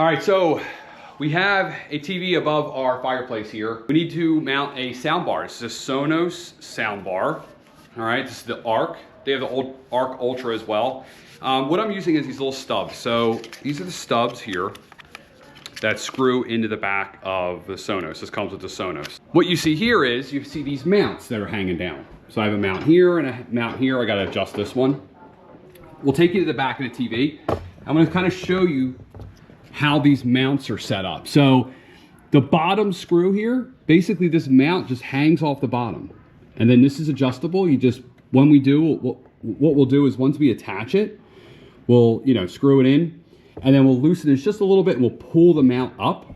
All right, so we have a TV above our fireplace here. We need to mount a soundbar. This is a Sonos Soundbar. All right, this is the Arc. They have the old Arc Ultra as well. What I'm using is these little stubs. So these are the stubs here that screw into the back of the Sonos. This comes with the Sonos. What you see here is you see these mounts that are hanging down. So I have a mount here and a mount here. I gotta adjust this one. We'll take you to the back of the TV. I'm gonna kind of show you how these mounts are set up. So the bottom screw here, basically this mount just hangs off the bottom. And then this is adjustable. You just, when we do, what we'll do is once we attach it, we'll, screw it in, and then we'll loosen it just a little bit and we'll pull the mount up.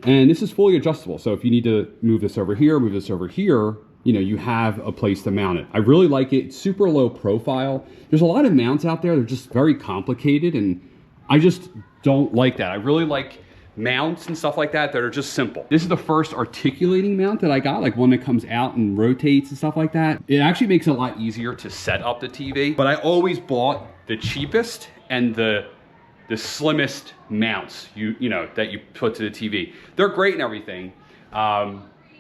And this is fully adjustable. So if you need to move this over here, move this over here, you have a place to mount it. I really like it. It's super low profile. There's a lot of mounts out there. They're just very complicated and I just don't like that. I really like mounts and stuff like that are just simple. This is the first articulating mount that I got, like one that comes out and rotates and stuff like that. It actually makes it a lot easier to set up the TV, but I always bought the cheapest and the slimmest mounts that you put to the TV. They're great and everything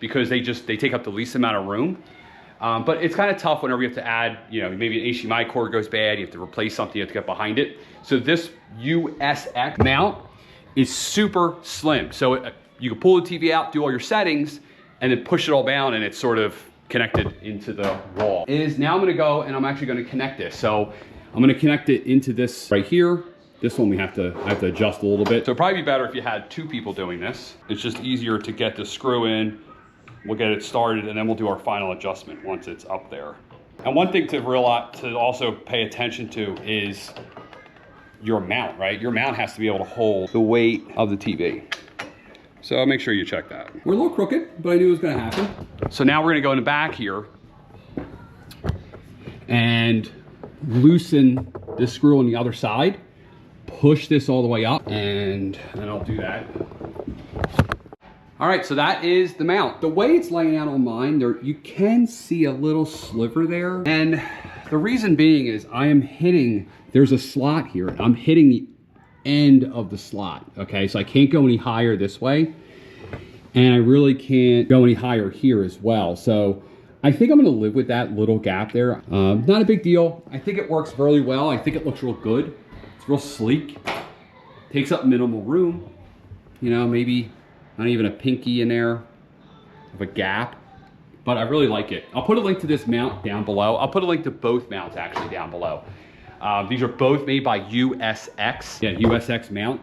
because they take up the least amount of room. But it's kind of tough whenever you have to add, maybe an HDMI cord goes bad, you have to replace something, you have to get behind it. So this USX mount is super slim. So you can pull the TV out, do all your settings, and then push it all down and it's sort of connected into the wall. Now I'm gonna go and I'm actually gonna connect this. So I'm gonna connect it into this right here. This one I have to adjust a little bit. So it'd probably be better if you had two people doing this. It's just easier to get the screw in. We'll get it started and then we'll do our final adjustment once it's up there. And one thing to also pay attention to is your mount, right? Your mount has to be able to hold the weight of the TV. So make sure you check that. We're a little crooked, but I knew it was gonna happen. So now we're gonna go in the back here and loosen this screw on the other side, push this all the way up, and I'll do that. All right, so that is the mount. The way it's laying out on mine, you can see a little sliver there. And the reason being is there's a slot here. I'm hitting the end of the slot, okay? So I can't go any higher this way. And I really can't go any higher here as well. So I think I'm gonna live with that little gap there. Not a big deal. I think it works really well. I think it looks real good. It's real sleek. Takes up minimal room. Maybe not even a pinky in there of a gap, but I really like it. I'll put a link to this mount down below. I'll put a link to both mounts actually down below. These are both made by USX. Yeah, USX mount.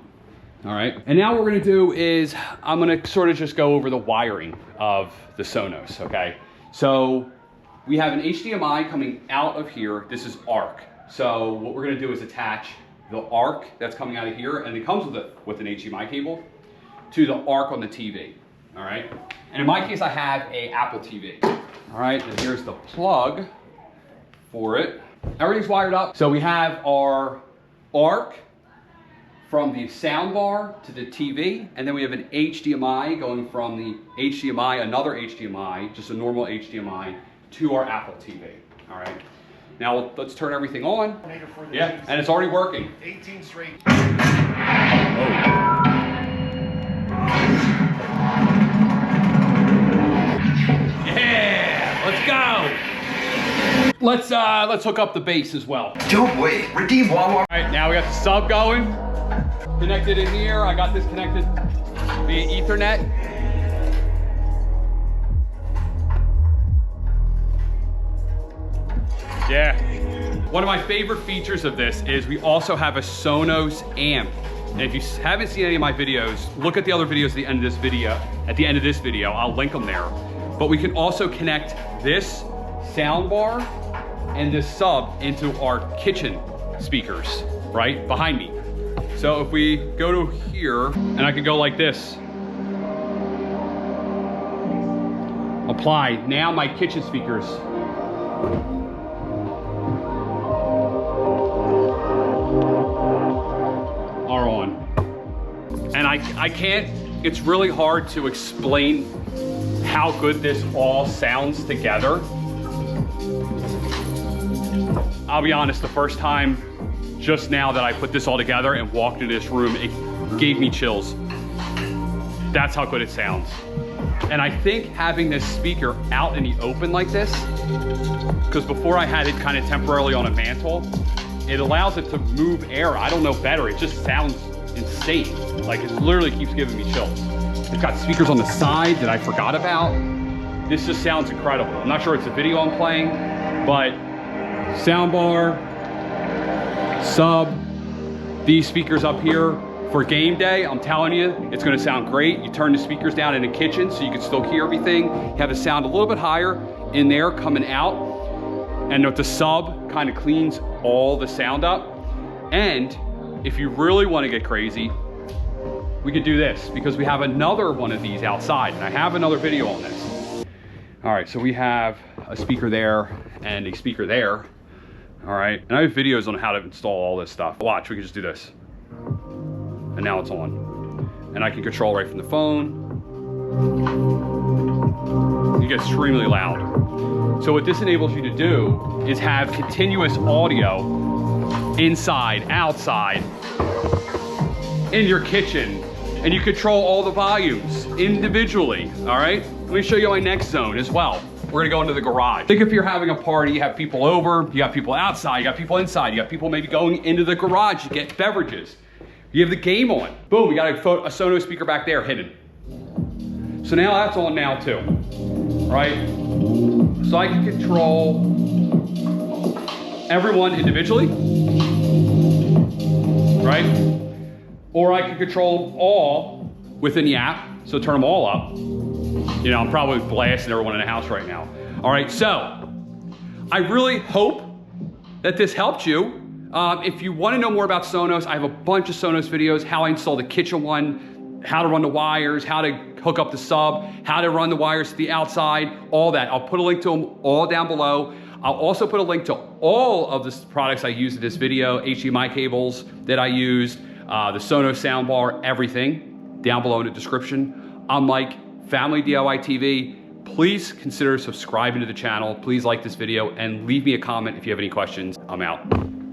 All right. And now what we're gonna do is I'm gonna sort of just go over the wiring of the Sonos, okay? So we have an HDMI coming out of here. This is Arc. So what we're gonna do is attach the Arc that's coming out of here, and it comes with an HDMI cable, to the Arc on the TV, all right? And in my case, I have a Apple TV. All right, and here's the plug for it. Everything's wired up. So we have our Arc from the soundbar to the TV, and then we have an HDMI going from the HDMI, another HDMI, just a normal HDMI, to our Apple TV, all right? Now let's turn everything on. Yeah, and it's already working. 18 straight. Oh. Yeah, let's go. Let's hook up the bass as well. Don't wait, redeem Walmart. All right, now we got the sub going. Connected in here. I got this connected via Ethernet. Yeah. One of my favorite features of this is we also have a Sonos Amp. And if you haven't seen any of my videos, look at the other videos at the end of this video. I'll link them there. But we can also connect this soundbar and this sub into our kitchen speakers, right behind me. So if we go to here, and I can go like this. Apply. Now my kitchen speakers are on. And I can't, it's really hard to explain how good this all sounds together. I'll be honest, the first time just now that I put this all together and walked into this room, gave me chills. That's how good it sounds. And I think having this speaker out in the open like this, because before I had it kind of temporarily on a mantle, it allows it to move air. I don't know better. It just sounds insane. Like it literally keeps giving me chills. It's got speakers on the side that I forgot about. This just sounds incredible. I'm not sure it's a video I'm playing, but soundbar, sub, these speakers up here for game day, I'm telling you, it's gonna sound great. You turn the speakers down in the kitchen so you can still hear everything. You have the sound a little bit higher in there coming out. And the sub kind of cleans all the sound up. And if you really want to get crazy, we could do this because we have another one of these outside and I have another video on this. All right, so we have a speaker there and a speaker there. All right, and I have videos on how to install all this stuff. Watch, we can just do this. And now it's on. And I can control right from the phone. You get extremely loud. So what this enables you to do is have continuous audio inside, outside, in your kitchen, and you control all the volumes individually, all right? Let me show you my next zone as well. We're gonna go into the garage. Think if you're having a party, you have people over, you got people outside, you got people inside, you got people maybe going into the garage to get beverages. You have the game on. Boom, we got a Sonos speaker back there hidden. So now that's on now too, right? So I can control everyone individually, right? Or I can control them all within the app, so turn them all up. You know, I'm probably blasting everyone in the house right now. All right, so I really hope that this helped you. If you want to know more about Sonos, I have a bunch of Sonos videos, how I install the kitchen one, how to run the wires, how to hook up the sub, how to run the wires to the outside, all that. I'll put a link to them all down below. I'll also put a link to all of the products I used in this video, HDMI cables that I used, the Sonos Soundbar, everything down below in the description. I'm Mike, Family DIY TV. Please consider subscribing to the channel. Please like this video and leave me a comment if you have any questions. I'm out.